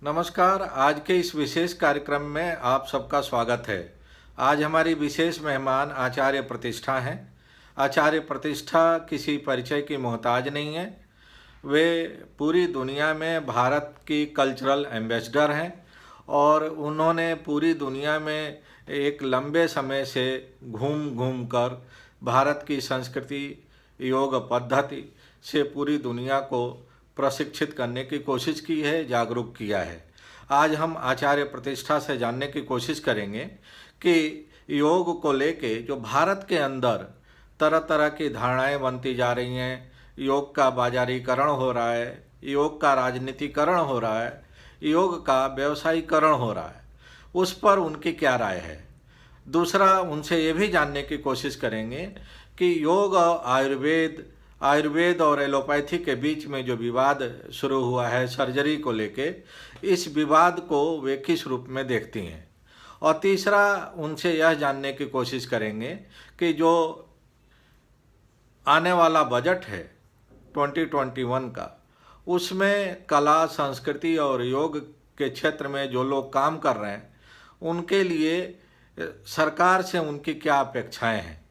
नमस्कार। आज के इस विशेष कार्यक्रम में आप सबका स्वागत है। आज हमारी विशेष मेहमान आचार्य प्रतिष्ठा हैं। आचार्य प्रतिष्ठा किसी परिचय की मोहताज नहीं है। वे पूरी दुनिया में भारत की कल्चरल एम्बेसडर हैं और उन्होंने पूरी दुनिया में एक लंबे समय से घूम घूम कर भारत की संस्कृति, योग पद्धति से पूरी दुनिया को प्रशिक्षित करने की कोशिश की है, जागरूक किया है। आज हम आचार्य प्रतिष्ठा से जानने की कोशिश करेंगे कि योग को लेके जो भारत के अंदर तरह तरह की धारणाएं बनती जा रही हैं, योग का बाजारीकरण हो रहा है, योग का राजनीतिकरण हो रहा है, योग का व्यवसायीकरण हो रहा है, उस पर उनकी क्या राय है। दूसरा, उनसे ये भी जानने की कोशिश करेंगे कि योग और आयुर्वेद और एलोपैथी के बीच में जो विवाद शुरू हुआ है सर्जरी को लेके, इस विवाद को वे किस रूप में देखती हैं। और तीसरा, उनसे यह जानने की कोशिश करेंगे कि जो आने वाला बजट है 2021 का, उसमें कला, संस्कृति और योग के क्षेत्र में जो लोग काम कर रहे हैं उनके लिए सरकार से उनकी क्या अपेक्षाएं हैं।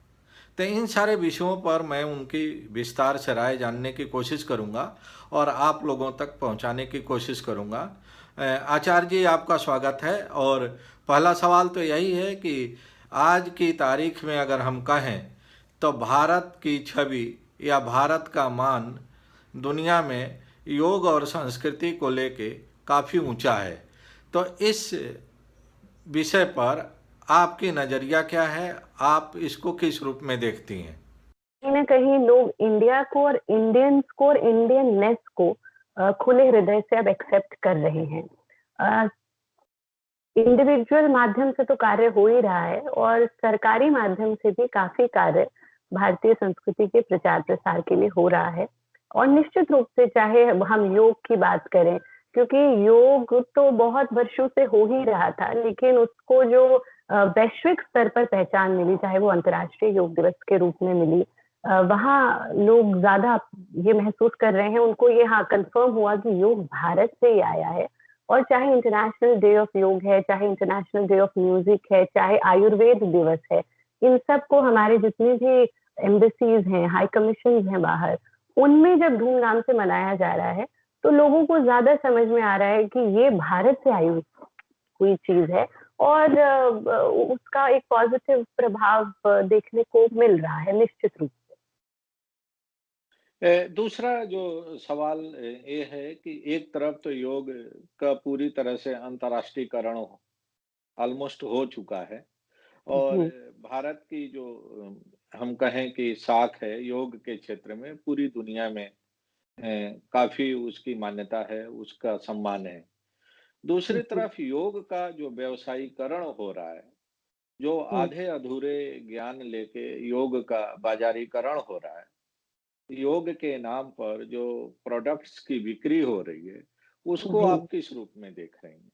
तो इन सारे विषयों पर मैं उनकी विस्तार से राय जानने की कोशिश करूंगा और आप लोगों तक पहुंचाने की कोशिश करूंगा। आचार्य जी, आपका स्वागत है। और पहला सवाल तो यही है कि आज की तारीख में अगर हम कहें तो भारत की छवि या भारत का मान दुनिया में योग और संस्कृति को लेके काफ़ी ऊंचा है। तो इस विषय पर आपकी नज़रिया क्या है? आप इसको किस रूप में देखती हैं? कहीं न कहीं लोग इंडिया को और इंडियंस को और इंडियननेस को खुले हृदय से अब एक्सेप्ट कर रहे हैं। इंडिविजुअल माध्यम से तो कार्य हो ही रहा है और सरकारी माध्यम से भी काफ़ी कार्य भारतीय संस्कृति के प्रचार-प्रसार के लिए हो रहा है। और निश्चित रूप से चाहे हम योग की बात करें, क्योंकि योग तो बहुत वर्षों से हो ही रहा था, लेकिन उसको जो वैश्विक स्तर पर पहचान मिली, चाहे वो अंतर्राष्ट्रीय योग दिवस के रूप में मिली, वहाँ लोग ज़्यादा ये महसूस कर रहे हैं, उनको ये हाँ कन्फर्म हुआ कि योग भारत से ही आया है। और चाहे इंटरनेशनल डे ऑफ योग है, चाहे इंटरनेशनल डे ऑफ म्यूजिक है, चाहे आयुर्वेद दिवस है, इन सबको हमारे जितने भी एम्बेसीज हैं, हाई कमीशंस हैं बाहर, उनमें जब धूमधाम से मनाया जा रहा है, तो लोगों को ज़्यादा समझ में आ रहा है कि ये भारत से आई हुई चीज़ है और उसका एक पॉजिटिव प्रभाव देखने को मिल रहा है निश्चित रूप से। दूसरा जो सवाल ये है कि एक तरफ तो योग का पूरी तरह से अंतर्राष्ट्रीयकरण ऑलमोस्ट हो चुका है और जी, भारत की जो हम कहें कि साख है योग के क्षेत्र में, पूरी दुनिया में काफी उसकी मान्यता है, उसका सम्मान है। दूसरी जी, तरफ योग का जो व्यवसायीकरण हो रहा है, जो हुँ। आधे अधूरे ज्ञान लेके योग का बाजारीकरण हो रहा है, योग के नाम पर जो प्रोडक्ट्स की बिक्री हो रही है, उसको जी। आप किस रूप में देख रहे हैं?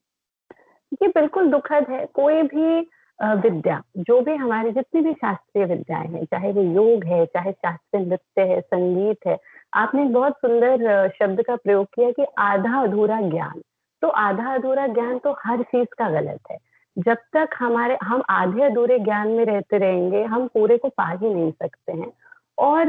ये बिल्कुल दुखद है। कोई भी विद्या, जो भी हमारी जितनी भी शास्त्रीय विद्याएँ हैं, चाहे वो योग है, चाहे शास्त्रीय नृत्य है, संगीत है, आपने एक बहुत सुंदर शब्द का प्रयोग किया कि आधा-अधूरा ज्ञान। तो आधा-अधूरा ज्ञान तो हर चीज़ का गलत है। जब तक हम आधे-अधूरे ज्ञान में रहते रहेंगे, हम पूरे को पा ही नहीं सकते हैं। और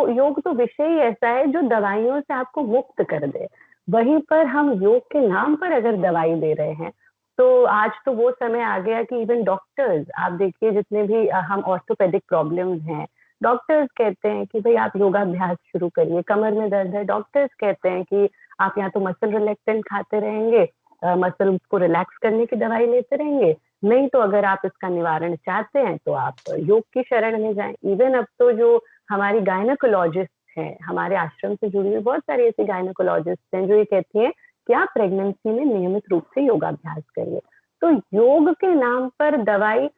योग तो विषय ही ऐसा है जो दवाइयों से आपको मुक्त कर दे। वहीं पर हम योग के नाम पर अगर दवाई दे रहे हैं, तो आज तो वो समय आ गया कि इवन डॉक्टर्स आप देखिए जितने भी हम ऑर्थोपेडिक प्रॉब्लम्स हैं, डॉक्टर्स कहते हैं कि भई आप योगाभ्यास शुरू करिए, कमर में दर्द है, डॉक्टर्स कहते हैं कि आप या तो मसल रिलैक्सेंट खाते रहेंगे, मसल्स को रिलैक्स करने की दवाई लेते रहेंगे, नहीं तो अगर आप इसका निवारण चाहते हैं, तो आप योग की शरण में जाएँ। इवन अब तो जो हमारी गायनेकोलॉजिस्ट हैं, हमारे आश्रम से जुड़ी हुई बहुत सारी ऐसी गायनेकोलॉजिस्ट हैं जो ये कहती हैं कि आप प्रेगनेंसी में नियमित रूप से योगाभ्यास करिए। तो योग के नाम पर दवाई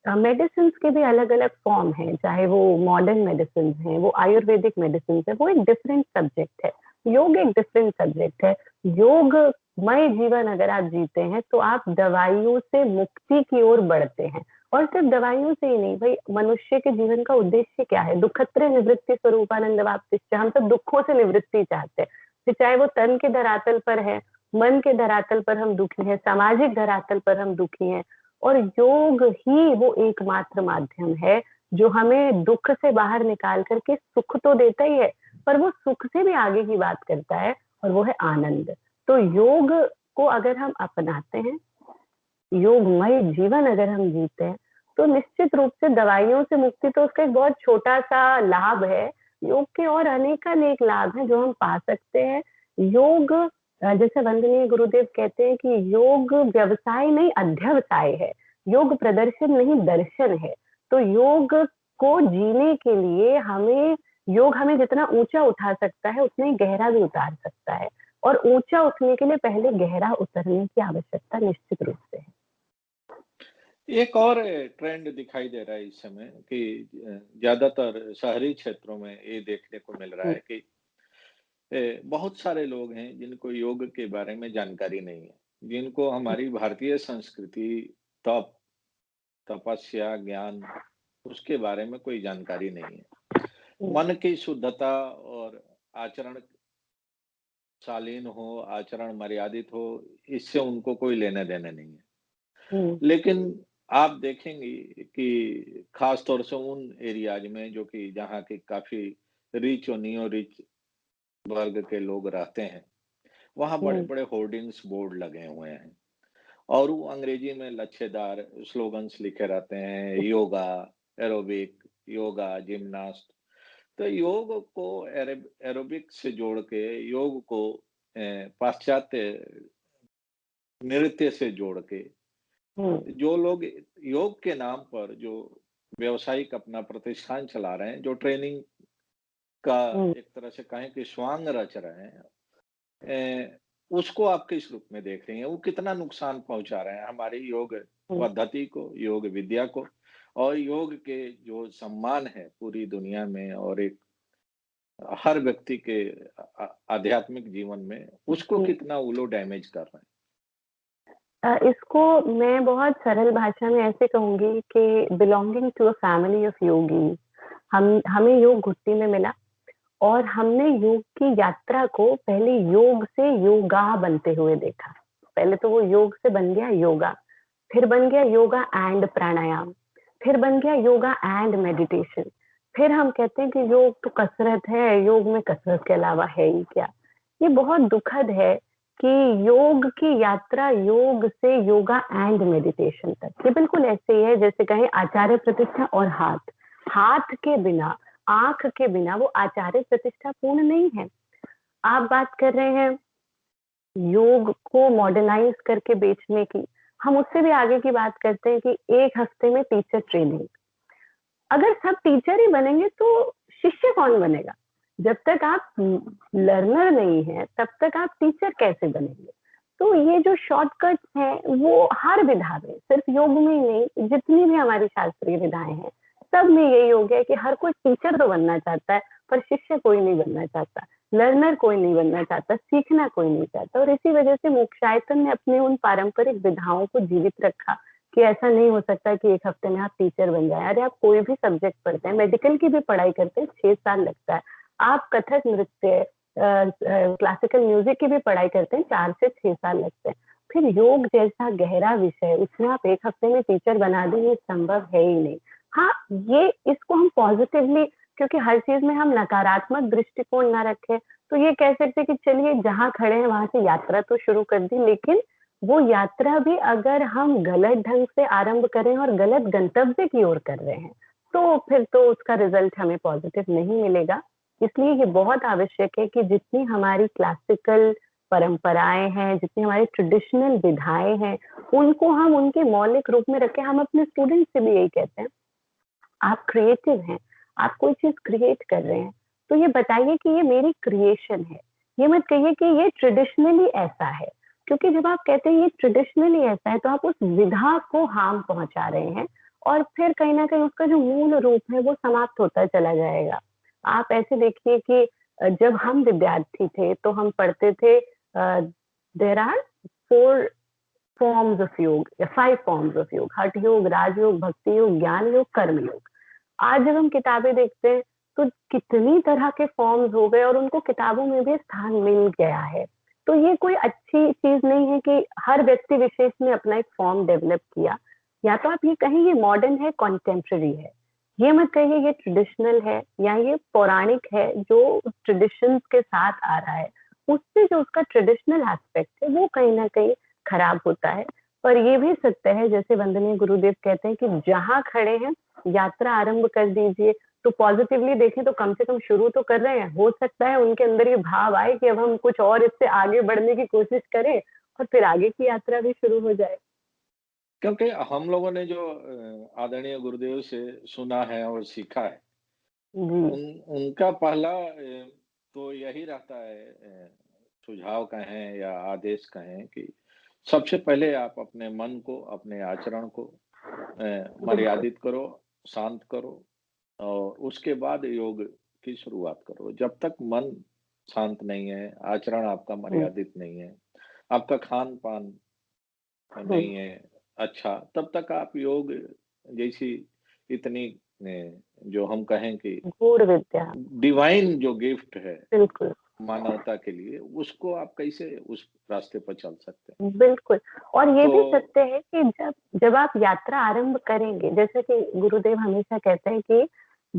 मेडिसिन्स के भी अलग-अलग फॉर्म हैं, चाहे वो मॉडर्न मेडिसिन्स हैं, वो आयुर्वेदिक मेडिसिन्स हैं, वो एक डिफरेंट सब्जेक्ट है। योग एक डिफरेंट सब्जेक्ट है। योगमय जीवन अगर आप जीते हैं, तो आप दवाइयों से मुक्ति की ओर बढ़ते हैं। और सिर्फ दवाइयों से ही नहीं, भई मनुष्य के जीवन का उद्देश्य क्या है? दुःखत्रय निवृत्ति स्वरूपानंद वाप्तिश्च, हम सब दुःखों से निवृत्ति चाहते हैं। फिर चाहे वो तन के धरातल पर है, मन के धरातल पर हम दुखी हैं, सामाजिक धरातल पर हम दुखी हैं, और योग ही वो एकमात्र माध्यम है जो हमें दुख से बाहर निकाल करके सुख तो देता ही है, पर वो सुख से भी आगे की बात करता है, और वो है आनंद। तो योग को अगर हम अपनाते हैं, योगमय जीवन अगर हम जीते हैं, तो निश्चित रूप से दवाइयों से मुक्ति तो उसका एक बहुत छोटा-सा लाभ है। योग के और अनेकानेक लाभ हैं जो हम पा सकते हैं। योग जैसे वंदनीय गुरुदेव कहते हैं कि योग व्यवसाय नहीं अध्यवसाय है, योग प्रदर्शन नहीं दर्शन है। तो योग को जीने के लिए योग हमें जितना ऊँचा उठा सकता है, उतना ही गहरा भी उतार सकता है, और ऊँचा उठने के लिए पहले गहरा उतरने की आवश्यकता निश्चित रूप से है। एक और ट्रेंड दिखाई दे रहा है इस समय कि ज़्यादातर शहरी क्षेत्रों में ये देखने को मिल रहा हुँ, है कि बहुत सारे लोग हैं जिनको योग के बारे में जानकारी नहीं है, जिनको हुँ, हमारी भारतीय संस्कृति, तप, तपस्या, ज्ञान उसके बारे में कोई जानकारी नहीं है। हुँ, मन की शुद्धता और आचरण शालीन हो, आचरण मर्यादित हो, इससे उनको कोई लेना-देना नहीं है। हुँ, लेकिन आप देखेंगी कि ख़ास तौर से उन एरियाज़ में जो कि जहाँ के काफ़ी रिच और नियो रिच वर्ग के लोग रहते हैं, वहाँ हुँ, बड़े-बड़े होर्डिंग्स बोर्ड लगे हुए हैं और वो अंग्रेजी में लच्छेदार स्लोगन्स लिखे रहते हैं, योगा, एरोबिक, योगा, जिम्नास्ट। तो योग को एरोबिक से जोड़ के योग को पाश्चात्य नृत्य से जोड़ के हुँ, जो लोग योग के नाम पर जो व्यावसायिक अपना प्रतिष्ठान चला रहे हैं, जो ट्रेनिंग का हुँ, एक तरह से कहें कि स्वांग रच रहे हैं, उसको आप किस रूप में देख रही हैं? वो कितना नुकसान पहुँचा रहे हैं हमारी योग हुँ। पद्धति को, योग विद्या को और योग के जो सम्मान है पूरी दुनिया में और एक हर व्यक्ति के आध्यात्मिक जीवन में, उसको जी। कितना वो लोग डैमेज कर रहे हैं? इसको मैं बहुत सरल भाषा में ऐसे कहूँगी कि belonging to a family of yogis, हमें योग घुट्टी में मिला, और हमने योग की यात्रा को पहले योग से योगा बनते हुए देखा। पहले तो वो योग से बन गया योगा, फिर बन गया योगा एंड प्राणायाम, फिर बन गया योगा एंड मेडिटेशन। फिर हम कहते हैं कि योग तो कसरत है, योग में कसरत के अलावा है ही क्या? ये बहुत दुखद है कि योग की यात्रा योग से योगा एंड मेडिटेशन तक, ये बिल्कुल ऐसे ही है जैसे कहें आचार्य प्रतिष्ठा और हाथ। हाथ के बिना, आँख के बिना वो आचार्य प्रतिष्ठा पूर्ण नहीं है। आप बात कर रहे हैं योग को मॉडर्नाइज़ करके बेचने की, हम उससे भी आगे की बात करते हैं कि 1 हफ्ते में टीचर ट्रेनिंग। अगर सब टीचर ही बनेंगे तो शिष्य कौन बनेगा? जब तक आप लर्नर नहीं हैं, तब तक आप टीचर कैसे बनेंगे? तो ये जो शॉर्टकट्स हैं, वो हर विधा में, सिर्फ योग में ही नहीं, जितनी भी हमारी शास्त्रीय विधाएँ हैं, सब में यही हो गया है कि हर कोई टीचर तो बनना चाहता है, पर शिष्य कोई नहीं बनना चाहता, लर्नर कोई नहीं बनना चाहता, सीखना कोई नहीं चाहता, और इसी वजह से मोक्षायतन ने अपने उन पारंपरिक विधाओं को जीवित रखा कि ऐसा नहीं हो सकता कि 1 हफ्ते में आप टीचर बन जाएँ। अरे आप कोई भी सब्जेक्ट पढ़ते हैं, मेडिकल की भी पढ़ाई करते हैं, 6 साल लगता है। आप कथक नृत्य क्लासिकल म्यूज़िक की भी पढ़ाई करते हैं, 4 से 6 साल लगते हैं। फिर योग जैसा गहरा विषय, उसमें आप 1 हफ्ते में टीचर बना दें, ये संभव है ही नहीं। हाँ, ये इसको हम पॉज़िटिवली, क्योंकि हर चीज़ में हम नकारात्मक दृष्टिकोण ना रखें, तो ये कह सकते हैं कि चलिए जहाँ खड़े हैं वहाँ से यात्रा तो शुरू कर दी, लेकिन वो यात्रा भी अगर हम गलत ढंग से आरंभ करें और गलत गंतव्य की ओर कर रहे हैं, तो फिर तो उसका रिज़ल्ट हमें पॉज़िटिव नहीं मिलेगा। इसलिए ये बहुत आवश्यक है कि जितनी हमारी क्लासिकल परंपराएँ हैं, जितनी हमारी ट्रेडिशनल विधाएँ हैं, उनको हम उनके मौलिक रूप में रखें। हम अपने स्टूडेंट्स से भी यही कहते हैं, आप क्रिएटिव हैं, आप कोई चीज़ क्रिएट कर रहे हैं, तो ये बताइए कि ये मेरी क्रिएशन है। ये मत कहिए कि ये ट्रेडिशनली ऐसा है, क्योंकि जब आप कहते हैं ये ट्रेडिशनली ऐसा है, तो आप उस विधा को हार्म पहुँचा रहे हैं, और फिर कहीं न कहीं उसका जो मूल रूप है, वो समाप्त होता चला जाएगा। आप ऐसे देखिए कि जब हम विद्यार्थी थे, तो हम पढ़ते थे देयर आर 4 फॉर्म्स ऑफ योग या 5 फॉर्म्स ऑफ योग, हठ योग, राजयोग, भक्ति योग, ज्ञान योग, कर्म योग। आज जब हम किताबें देखते हैं, तो कितनी तरह के फॉर्म्स हो गए और उनको किताबों में भी स्थान मिल गया है। तो ये कोई अच्छी चीज़ नहीं है कि हर व्यक्ति विशेष ने अपना एक फॉर्म डेवलप किया। या तो आप ये कहें ये मॉडर्न है, कंटेम्परेरी है। ये मत कहिए ये ट्रेडिशनल है या ये पौराणिक है जो ट्रेडिशंस के साथ आ रहा है। उससे जो उसका ट्रेडिशनल एस्पेक्ट है वो कहीं न कहीं खराब होता है। पर ये भी सत्य है जैसे वंदनीय गुरुदेव कहते हैं कि जहाँ खड़े हैं यात्रा आरंभ कर दीजिए। तो पॉजिटिवली देखें तो कम से कम शुरू तो कर रहे हैं। हो सकता है उनके अंदर ये भाव आए कि अब हम कुछ और इससे आगे बढ़ने की कोशिश करें और फिर आगे की यात्रा भी शुरू हो जाए। क्योंकि हम लोगों ने जो आदरणीय गुरुदेव से सुना है और सीखा है, जी, उनका पहला तो यही रहता है, सुझाव कहें या आदेश कहें कि सबसे पहले आप अपने मन को, अपने आचरण को बिल्कुल। मर्यादित करो, शांत करो और उसके बाद योग की शुरुआत करो। जब तक मन शांत नहीं है, आचरण आपका हुँ, मर्यादित नहीं है, आपका खान-पान हुँ। नहीं है अच्छा, तब तक आप योग जैसी इतनी जो हम कहें कि गूढ़ विद्या, डिवाइन जो गिफ्ट है बिल्कुल। मानवता के लिए, उसको आप कैसे उस रास्ते पर चल सकते हैं? बिल्कुल, और ये तो भी सत्य है कि जब जब आप यात्रा आरंभ करेंगे, जैसे कि गुरुदेव हमेशा कहते हैं कि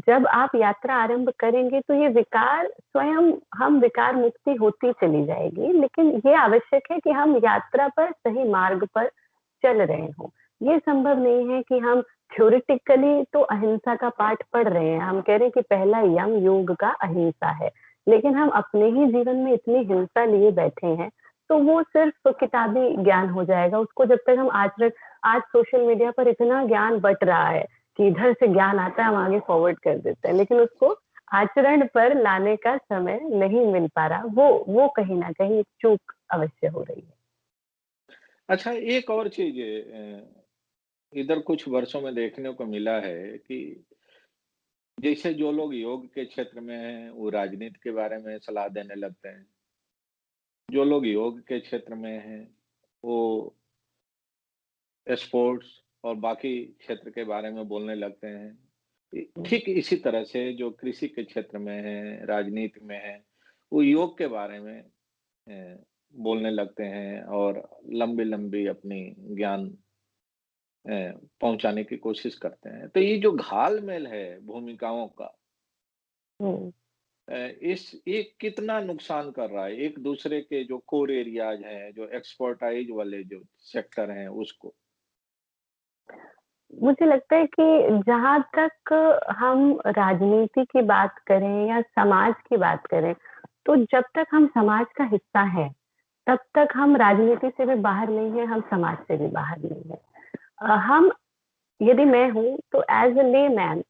जब आप यात्रा आरंभ करेंगे तो ये विकार स्वयं हम विकार मुक्ति होती चली जाएगी, लेकिन ये आवश्यक है कि हम यात्रा पर सही मार्ग पर चल रहे हों। ये संभव नहीं है कि हम थ्योरेटिकली तो अहिंसा का पाठ पढ़ रहे हैं, हम कह रहे हैं कि पहला यम योग का अहिंसा है, लेकिन हम अपने ही जीवन में इतनी हिंसा लिए बैठे हैं तो वो सिर्फ किताबी ज्ञान हो जाएगा। उसको जब तक हम आचरण आज सोशल मीडिया पर इतना ज्ञान बँट रहा है कि इधर से ज्ञान आता है, हम आगे फॉरवर्ड कर देते हैं। लेकिन उसको आचरण पर लाने का समय नहीं मिल पा रहा। वो कहीं न कहीं एक चूक अवश्य हो रही है। अच्छा एक और चीज़ इधर कुछ वर्षों में देखने को मिला है कि जैसे जो लोग योग के क्षेत्र में हैं, वो राजनीति के बारे में सलाह देने लगते हैं। जो लोग योग के क्षेत्र में हैं, वो स्पोर्ट्स और बाकी क्षेत्र के बारे में बोलने लगते हैं। हुँ, ठीक इसी तरह से जो कृषि के क्षेत्र में हैं, राजनीति में हैं, वो योग के बारे में बोलने लगते हैं और लंबी-लंबी अपनी ज्ञान पहुँचाने की कोशिश करते हैं। तो ये जो घाल-मेल है भूमिकाओं का, हुँ। इस ये कितना नुकसान कर रहा है एक दूसरे के जो कोर एरियाज हैं, जो एक्सपर्टाइज वाले जो सेक्टर हैं उसको? मुझे लगता है कि जहाँ तक हम राजनीति की बात करें या समाज की बात करें, तो जब तक हम समाज का हिस्सा हैं, तब तक हम राजनीति से भी बाहर नहीं हैं, हम समाज से भी बाहर नहीं हैं। हम यदि मैं हूँ तो एज़ अ लेमैन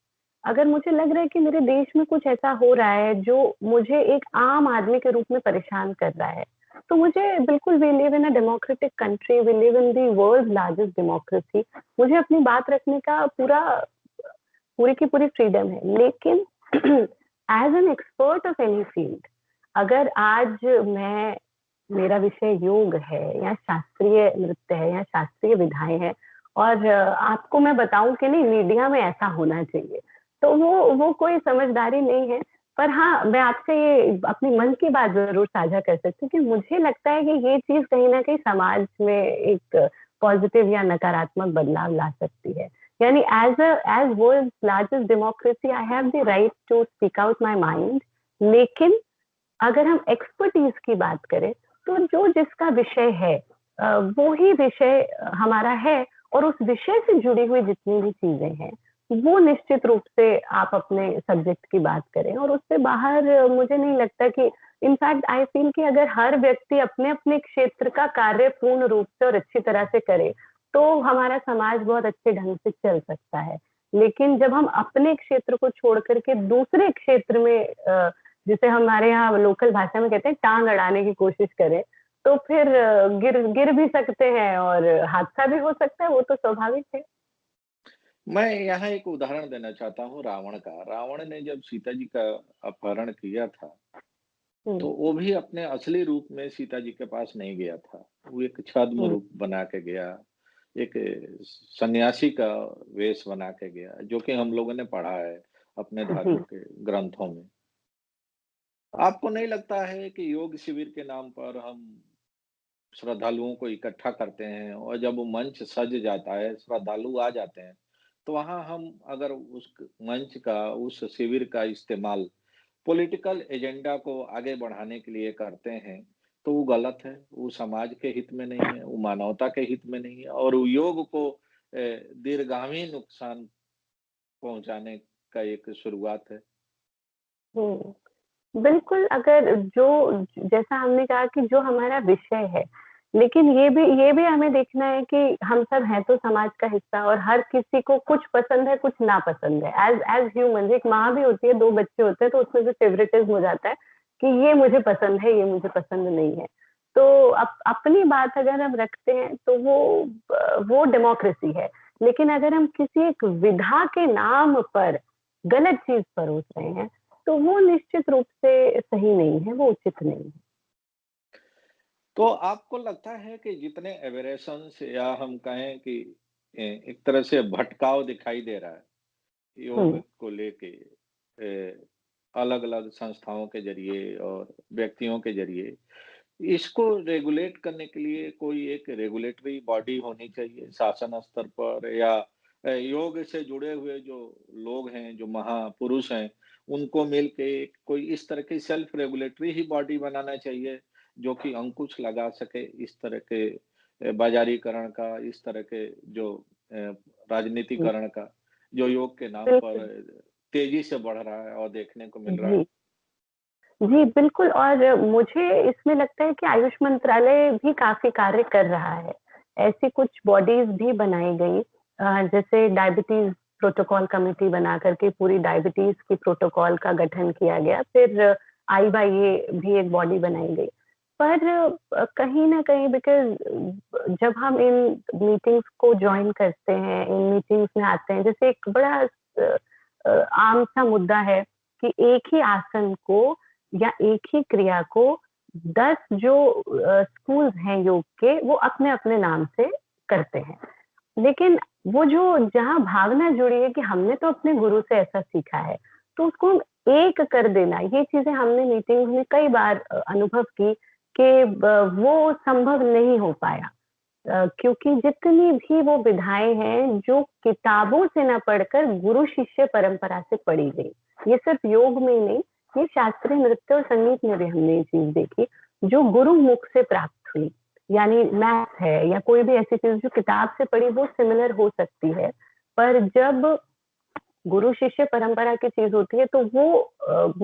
अगर मुझे लग रहा है कि मेरे देश में कुछ ऐसा हो रहा है जो मुझे एक आम आदमी के रूप में परेशान कर रहा है, तो मुझे बिल्कुल we live in a democratic country, we live in the world's largest democracy मुझे अपनी बात रखने का पूरी की पूरी फ्रीडम है। लेकिन as an expert of any field अगर आज मैं मेरा विषय योग है या शास्त्रीय नृत्य है या शास्त्रीय विधाएँ हैं और आपको मैं बताऊँ कि नहीं मीडिया में ऐसा होना चाहिए, तो वो कोई समझदारी नहीं है। पर हाँ, मैं आपसे ये अपनी मन की बात ज़रूर साझा कर सकती हूँ कि मुझे लगता है कि ये चीज़ कहीं न कहीं समाज में एक पॉज़िटिव या नकारात्मक बदलाव ला सकती है। यानी as world's largest democracy I have the right to speak out my mind लेकिन अगर हम एक्सपर्टीज़ की बात करें, तो जो जिसका विषय है वो ही विषय हमारा है और उस विषय से जुड़ी हुई जितनी भी चीज़ें हैं, वो निश्चित रूप से आप अपने सब्जेक्ट की बात करें और उससे बाहर मुझे नहीं लगता कि इनफैक्ट आई फ़ील कि अगर हर व्यक्ति अपने-अपने क्षेत्र का कार्य पूर्ण रूप से और अच्छी तरह से करे, तो हमारा समाज बहुत अच्छे ढंग से चल सकता है। लेकिन जब हम अपने क्षेत्र को छोड़ कर के दूसरे क्षेत्र में जिसे हमारे यहाँ लोकल भाषा में कहते हैं टाँग अड़ाने की कोशिश करें, तो फिर गिर गिर भी सकते हैं और हादसा भी हो सकता है, वो तो स्वाभाविक है। मैं यहाँ एक उदाहरण देना चाहता हूँ रावण का। रावण ने जब सीता जी का अपहरण किया था, तो हुँ, वो भी अपने असली रूप में सीता जी के पास नहीं गया था। वो एक छद्म हुँ, रूप बना के गया, एक सन्यासी का वेश बना के गया, जो कि हम लोगों ने पढ़ा है। अपने जी। धार्मिक ग्रंथों में। आपको नहीं लगता है कि योग शिविर के नाम पर हम श्रद्धालुओं को इकट्ठा करते हैं और जब वो मंच सज जाता है, श्रद्धालु आ जाते हैं, तो वहाँ हम अगर उस मंच का, उस शिविर का इस्तेमाल पॉलिटिकल एजेंडा को आगे बढ़ाने के लिए करते हैं, तो वो गलत है। वो समाज के हित में नहीं है, वो मानवता के हित में नहीं है और वो योग को दीर्घगामी नुकसान पहुँचाने का एक शुरुआत है। हुँ। बिल्कुल, अगर जो जैसा हमने कहा कि जो हमारा विषय है, लेकिन ये भी हमें देखना है कि हम सब हैं तो समाज का हिस्सा और हर किसी को कुछ पसंद है, कुछ नापसंद है। एज़ ह्यूमन्स एक माँ भी होती है, 2 बच्चे होते हैं, तो उसमें से फ़ेवरेटिज़्म हो जाता है कि ये मुझे पसंद है, ये मुझे पसंद नहीं है। तो अपनी बात अगर हम रखते हैं, तो वो डेमोक्रेसी है। लेकिन अगर हम किसी एक विधा के नाम पर गलत चीज़ परोस रहे हैं, तो वो निश्चित रूप से सही नहीं है, वो उचित नहीं है। तो आपको लगता है कि जितने एबेरेशंस या हम कहें कि एक तरह से भटकाव दिखाई दे रहा है योग हुँ, को लेके अलग-अलग संस्थाओं के ज़रिए और व्यक्तियों के ज़रिए, इसको रेगुलेट करने के लिए कोई एक रेगुलेटरी बॉडी होनी चाहिए शासन स्तर पर या योग से जुड़े हुए जो लोग हैं, जो महापुरुष हैं, उनको मिल के कोई इस तरह की सेल्फ रेगुलेटरी ही बॉडी बनाना चाहिए, जो कि अंकुश लगा सके इस तरह के बाज़ारीकरण का, इस तरह के जो हुँ, राजनीतिकरण का, जो योग के नाम पर बिल्कुल। तेज़ी से बढ़ रहा है और देखने को मिल रहा है। जी, जी, बिल्कुल और मुझे इसमें लगता है कि आयुष मंत्रालय भी काफ़ी कार्य कर रहा है। ऐसी कुछ बॉडीज़ भी बनाई गई जैसे डायबिटीज़ प्रोटोकॉल कमिटी बना कर के पूरी डायबिटीज़ की प्रोटोकॉल का गठन किया गया। फिर IYA भी एक बॉडी बनाई गई। पर कहीं न कहीं बिकॉज़ जब हम इन मीटिंग्स को जॉइन करते हैं, इन मीटिंग्स में आते हैं, जैसे एक बड़ा आम-सा मुद्दा है कि एक ही आसन को या एक ही क्रिया को 10 जो स्कूल्स हैं योग के, वो अपने-अपने नाम से करते हैं। लेकिन वो जो जहाँ भावना जुड़ी है कि हमने तो अपने गुरु से ऐसा सीखा है, तो उसको हम एक कर देना, ये चीज़ें हमने मीटिंग्स में कई बार अनुभव की कि वो संभव नहीं हो पाया। क्योंकि जितनी भी वो विधाएँ हैं, जो किताबों से ना पढ़कर गुरु-शिष्य परंपरा से पढ़ी गई। ये सिर्फ़ योग में ही नहीं, ये शास्त्रीय नृत्य और संगीत में भी हमने ये चीज़ देखी, जो गुरु मुख से प्राप्त हुई। यानी मैथ है या कोई भी ऐसी चीज़ जो किताब से पढ़ी वो सिमिलर हो सकती है, पर जब गुरु-शिष्य परंपरा की चीज़ होती है तो वो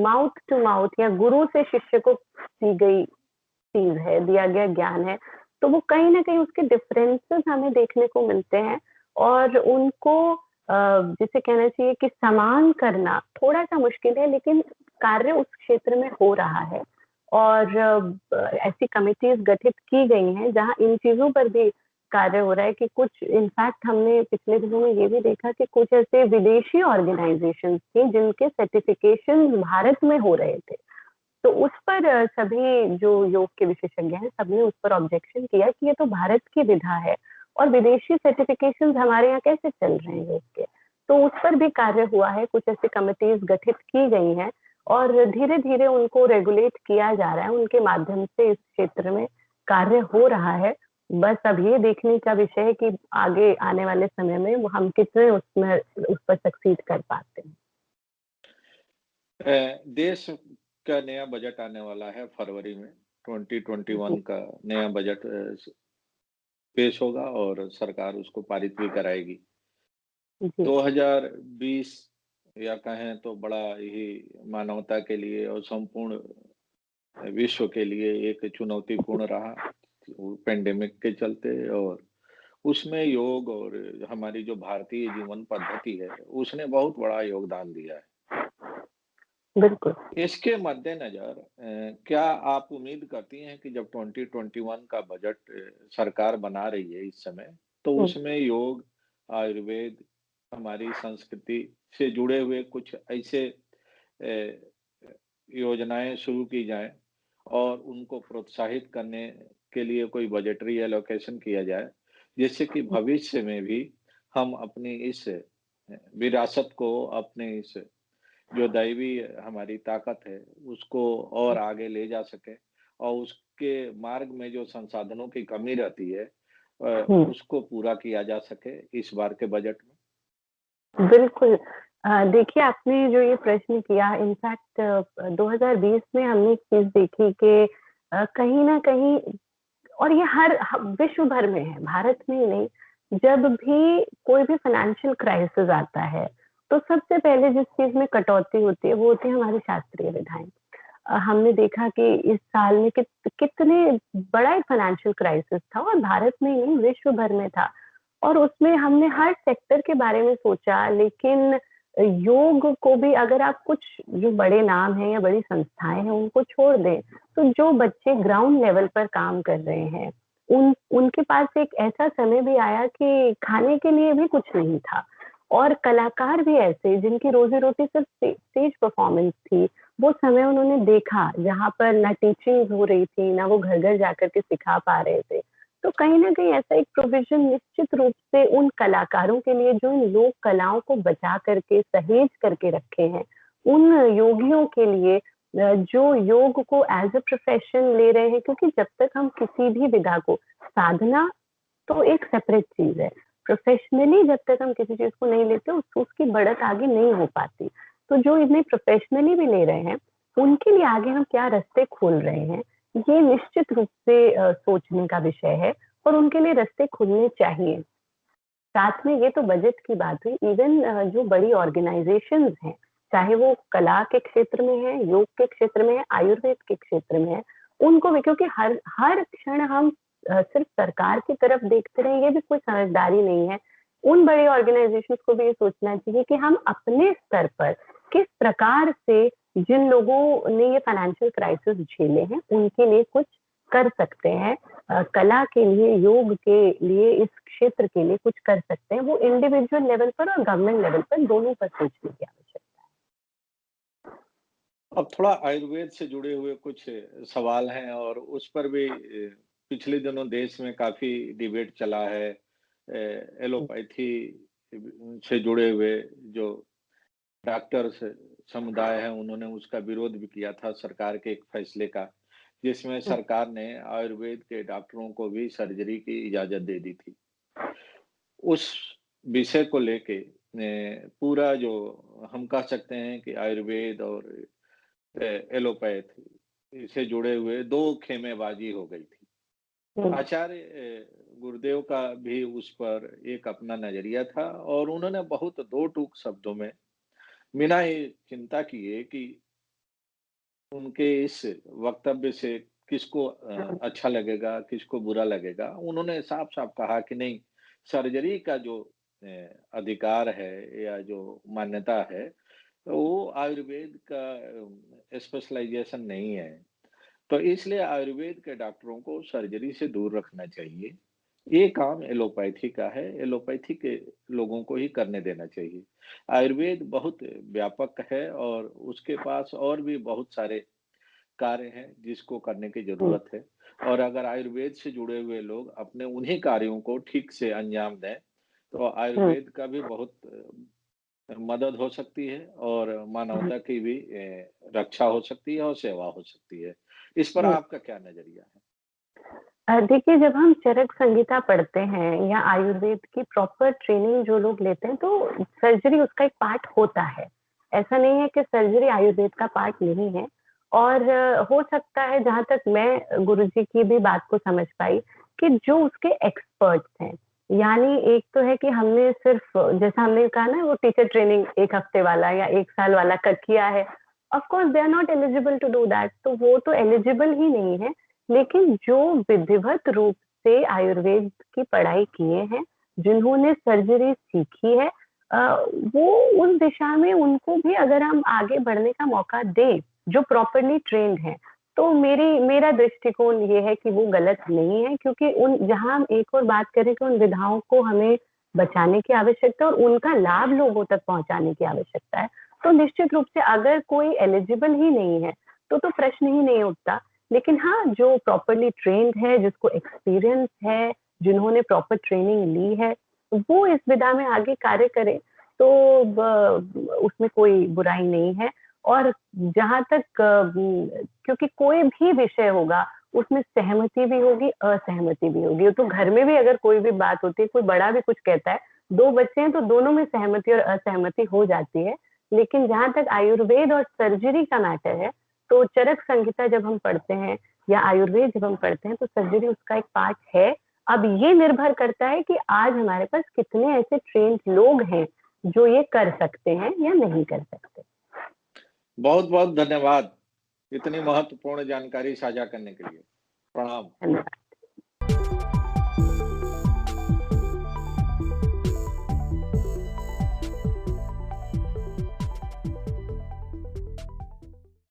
माउथ टू माउथ या गुरु से शिष्य को दी गई चीज़ है, दिया गया ज्ञान है, तो वो कहीं न कहीं उसके डिफरेंसेस हमें देखने को मिलते हैं और उनको जिसे कहना चाहिए कि समान करना थोड़ा-सा मुश्किल है, लेकिन कार्य उस क्षेत्र में हो रहा है और ऐसी कमिटीज़ गठित की गई हैं, जहाँ इन चीज़ों पर भी कार्य हो रहा है कि कुछ इनफैक्ट हमने पिछले दिनों में ये भी देखा कि कुछ ऐसे विदेशी ऑर्गेनाइज़ेशंस थी, जिनके सर्टिफ़िकेशन भारत में हो रहे थे। तो उस पर सभी जो योग के विशेषज्ञ हैं, सबने उस पर ऑब्जेक्शन किया कि ये तो भारत की विधा है और विदेशी सर्टिफ़िकेशंस हमारे यहाँ कैसे चल रहे हैं योग के। तो उस पर भी कार्य हुआ है, कुछ ऐसी कमिटीज़ गठित की गई हैं और धीरे-धीरे उनको रेगुलेट किया जा रहा है, उनके माध्यम से इस क्षेत्र में कार्य हो रहा है। बस अब ये देखने का विषय है कि आगे आने वाले समय में वो हम कितने उसमें उस पर सक्सीड कर पाते हैं। देश का नया बजट आने वाला है फरवरी में, जी, 2021 का नया बजट पेश होगा और सरकार उसको पारित भी कराएगी। जी, 2020 या कहें तो बड़ा ही मानवता के लिए और संपूर्ण विश्व के लिए एक चुनौतीपूर्ण रहा, पैंडेमिक के चलते और उसमें योग और हमारी जो भारतीय जीवन पद्धति है, उसने बहुत बड़ा योगदान दिया है। बिल्कुल। इसके मद्देनज़र क्या आप उम्मीद करती हैं कि जब 2021 का बजट सरकार बना रही है इस समय, तो हुँ, उसमें योग, आयुर्वेद, हमारी संस्कृति से जुड़े हुए कुछ ऐसे योजनाएँ शुरू की जाएँ और उनको प्रोत्साहित करने के लिए कोई बजटरी एलोकेशन किया जाए, जिससे कि हुँ, भविष्य में भी हम अपनी इस विरासत को, अपने इस जो दैवी हमारी ताकत है, उसको और आगे ले जा सके और उसके मार्ग में जो संसाधनों की कमी रहती है हुँ। उसको पूरा किया जा सके इस बार के बजट में? बिल्कुल। देखिए आपने जो ये प्रश्न किया इनफैक्ट 2020 में हमने एक चीज़ देखी कि कहीं न कहीं और ये हर विश्व भर में है, भारत में ही नहीं, जब भी कोई भी फाइनेंशियल क्राइसिस आता है, तो सबसे पहले जिस चीज़ में कटौती होती है, वो होती है हमारी शास्त्रीय विधाएँ। हमने देखा कि इस साल में कितने बड़ा एक फाइनेंशियल क्राइसिस था और भारत में ही नहीं, विश्व भर में था। और उसमें हमने हर सेक्टर के बारे में सोचा, लेकिन योग को भी अगर आप कुछ जो बड़े नाम हैं या बड़ी संस्थाएँ हैं, उनको छोड़ दें, तो जो बच्चे ग्राउंड लेवल पर काम कर रहे हैं, उनके पास एक ऐसा समय भी आया कि खाने के लिए भी कुछ नहीं था। और कलाकार भी ऐसे जिनकी रोज़ी-रोटी सिर्फ़ स्टेज परफ़ॉर्मेंस थी, वो समय उन्होंने देखा जहाँ पर ना टीचिंग्स हो रही थी, ना वो घर-घर जाकर के सिखा पा रहे थे। तो कहीं न कहीं ऐसा एक प्रोविज़न निश्चित रूप से उन कलाकारों के लिए जो इन लोक कलाओं को बचा करके, सहेज करके रखे हैं, उन योगियों के लिए जो योग को एज़ अ प्रोफ़ेशन ले रहे हैं क्योंकि जब तक हम किसी भी विधा को साधना तो एक सेपरेट चीज़ है। प्रोफ़ेशनली जब तक हम किसी चीज़ को नहीं लेते उसकी बढ़त आगे नहीं हो पाती। तो जो इन्हें प्रोफ़ेशनली भी ले रहे हैं, उनके लिए आगे हम क्या रास्ते खोल रहे हैं, ये निश्चित रूप से सोचने का विषय है और उनके लिए रास्ते खुलने चाहिए। साथ में ये तो बजट की बात हुई, इवन जो बड़ी ऑर्गेनाइज़ेशंस हैं, चाहे वो कला के क्षेत्र में है, योग के क्षेत्र में है, आयुर्वेद के क्षेत्र में है, उनको भी क्योंकि हर हर क्षण हम सिर्फ सरकार की तरफ देखते रहें, ये भी कोई समझदारी नहीं है। उन बड़ी ऑर्गेनाइज़ेशंस को भी ये सोचना चाहिए कि हम अपने स्तर पर किस प्रकार से जिन लोगों ने ये फाइनेंशियल क्राइसिस झेले हैं, उनके लिए कुछ कर सकते हैं। कला के लिए, योग के लिए, इस क्षेत्र के लिए कुछ कर सकते हैं, वो इंडिविजुअल लेवल पर और गवर्नमेंट लेवल पर दोनों पर सोचने की आवश्यकता अब थोड़ा आयुर्वेद से जुड़े हुए कुछ सवाल हैं और उस पर भी पिछले दिनों देश में काफ़ी डिबेट चला है। है। एलोपैथी से जुड़े हुए जो डॉक्टर्स समुदाय है, उन्होंने उसका विरोध भी किया था सरकार के एक फैसले का, जिसमें हुँ, सरकार ने आयुर्वेद के डॉक्टरों को भी सर्जरी की इजाज़त दे दी थी। उस विषय को लेके पूरा जो हम कह सकते हैं कि आयुर्वेद और एलोपैथ से जुड़े हुए 2 खेमेबाज़ी हो गई थी। हुँ, आचार्य गुरुदेव का भी उस पर एक अपना नज़रिया था और उन्होंने बहुत दो टूक शब्दों में बिना ये चिंता किए कि उनके इस वक्तव्य से किसको हुँ, अच्छा लगेगा, किसको बुरा लगेगा। उन्होंने साफ-साफ कहा कि नहीं, सर्जरी का जो अ, अधिकार है या जो मान्यता है, वो आयुर्वेद का स्पेशलाइज़ेशन नहीं है। तो इसलिए आयुर्वेद के डॉक्टरों को सर्जरी से दूर रखना चाहिए। ये काम एलोपैथी का है, एलोपैथी के लोगों को ही करने देना चाहिए। आयुर्वेद बहुत व्यापक है और उसके पास और भी बहुत सारे कार्य हैं जिसको करने की हुँ, ज़रूरत है और अगर आयुर्वेद से जुड़े हुए लोग अपने उन्हीं कार्यों को ठीक से अंजाम दें, तो हुँ, आयुर्वेद का भी बहुत मदद हो सकती है और हुँ, मानवता की भी रक्षा हो सकती है और सेवा हो सकती है। इस पर हुँ। आपका क्या नज़रिया है? देखिए जब हम चरक संहिता पढ़ते हैं या आयुर्वेद की प्रॉपर ट्रेनिंग जो लोग लेते हैं, तो सर्जरी उसका एक पार्ट होता है। ऐसा नहीं है कि सर्जरी आयुर्वेद का पार्ट नहीं है और हो सकता है जहाँ तक मैं गुरुजी की भी बात को समझ पाई कि जो उसके एक्सपर्ट्स हैं, यानी एक तो है कि हमने सिर्फ़ जैसा हमने कहा ना वो टीचर ट्रेनिंग 1 हफ्ते वाला या 1 साल वाला किया है। Of course they are not eligible to do that, तो वो तो एलिजिबल ही नहीं है। लेकिन जो विधिवत रूप से आयुर्वेद की पढ़ाई किए हैं, जिन्होंने सर्जरी सीखी है अ, वो उस दिशा में उनको भी अगर हम आगे बढ़ने का मौका दें, जो प्रॉपर्ली ट्रेन्ड हैं, तो मेरा दृष्टिकोण ये है कि वो गलत नहीं है क्योंकि उन जहाँ हम एक और बात करें कि उन विधाओं को हमें बचाने की आवश्यकता है और उनका लाभ लोगों तक पहुँचाने की आवश्यकता है, तो निश्चित रूप से अगर कोई एलिजिबल ही नहीं है, तो प्रश्न ही नहीं उठता। लेकिन हाँ, जो प्रॉपर्ली ट्रेन्ड है, जिसको एक्सपीरियंस है, जिन्होंने प्रॉपर ट्रेनिंग ली है, वो इस विधा में आगे कार्य करें। तो उसमें कोई बुराई नहीं है। और जहाँ तक क्योंकि कोई भी विषय होगा उसमें सहमति भी होगी, असहमति भी होगी। तो घर में भी अगर कोई भी बात होती है, कोई बड़ा भी कुछ कहता है, 2 बच्चे हैं तो दोनों में सहमति और असहमति हो जाती है। लेकिन जहाँ तक आयुर्वेद और सर्जरी का मैटर है, तो चरक संहिता जब हम पढ़ते हैं या आयुर्वेद जब हम पढ़ते हैं तो सर्जरी उसका एक पार्ट है। अब ये निर्भर करता है कि आज हमारे पास कितने ऐसे ट्रेन्ड लोग हैं जो ये कर सकते हैं या नहीं कर सकते। बहुत बहुत धन्यवाद इतनी महत्वपूर्ण जानकारी साझा करने के लिए। प्रणाम। धन्यवाद।